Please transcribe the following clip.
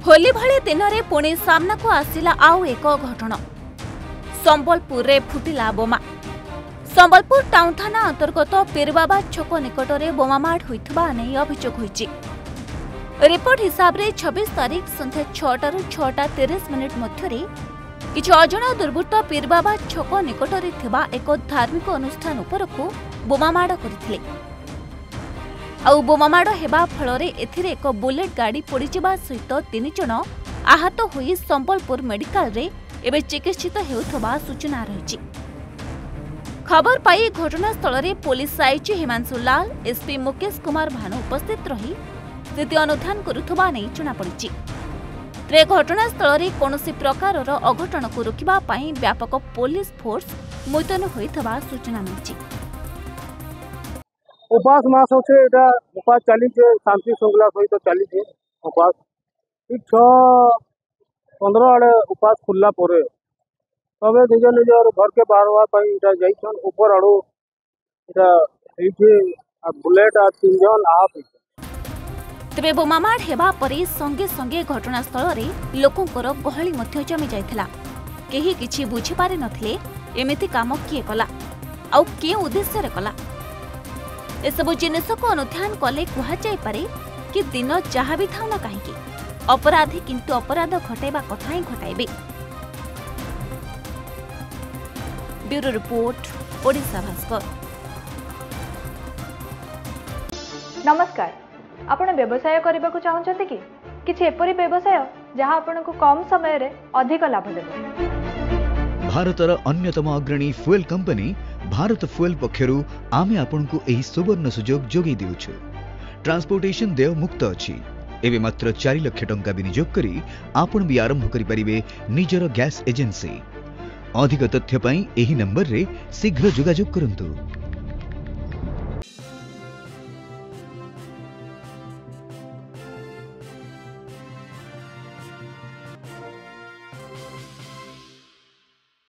होली भले दिन में पुणी सामना को आसिला आउ एक घटना। संबलपुर रे फुटिला बोमा। संबलपुर टाउन थाना अंतर्गत पीरबाबा छक निकट में बोमामाड़ होइथबा नै अभियोग होइछि। रिपोर्ट हिसाब रे 26 तारीख संध्या 6टारू 6:30 मध्य किछि अजଣା दुर्बृत्त पीरबाबा छक निकट रे थिबा एक धार्मिक अनुष्ठान उपरकू बोमामाड़ करथिले। आउ बोमामाड़ हेबा फलरे एथिरे एक बुलेट गाड़ी पोड़ीजिबा सहित 3 जण आहत होई संबलपुर मेडिकल रे एबे चिकित्सित हेउथबा सूचना रहिछि। खबर पाई घटनास्थल रे पुलिस आईजी हिमांशु लाल, एसपी मुकेश कुमार भानु उपस्थित रही स्थिति अनुधान करुथबा नै जଣା पड़िछि। रे घटनास्थल रे कोनोसी प्रकारर अघटन को रोकिबा पई व्यापक पुलिस फोर्स मुतयन होइथबा सूचना मिलिछि। उपास मास होचे एटा उपास चली शांति श्रृंखला सहित चली उपास ठीक 6-15 आड़े उपास खुलला परे तबे निज निजर घर के बाहर जाइछन ऊपर आड़ू बुलेट 3 जन आहत। तेबे बोमामाड़ हेबा परे संगे संगे घटनास्थल रे लोकंकर गहली मध्य जमी जाइथिला। केही किछि बुझी पारि नथिले एमिति काम किए कला आउ के उद्देश्य रे कला। एसबु जिनिस को अनुध्यान कले कह जाय पारे कि दिन जहाँ भी थाउ ना कहीं अपराधी किंतु अपराध घटाइबा कथा ही घटाइबे। Bureau report, Odisha Bhaskar. नमस्कार, आपण व्यवसाय करबा को चाहउछथि कि किछि एपरि व्यवसाय जहाँ आपनको कम समय रे अधिक लाभ देबो। भारतर अन्यतम अग्रणी फ्यूएल कंपनी भारत फ्यूएल पक्षरु आमे आपनको एही सुवर्ण सुजोग जोगी देउछु। ट्रांसपोर्टेशन देय मुक्त अछि। एबे मात्र 4 लाख टंका विनियोग करी आपण भी आरंभ करि परिबे निजर गैस एजेंसी। अधिक तथ्य पई एही नंबर रे शीघ्र जोगाजोग करंतु।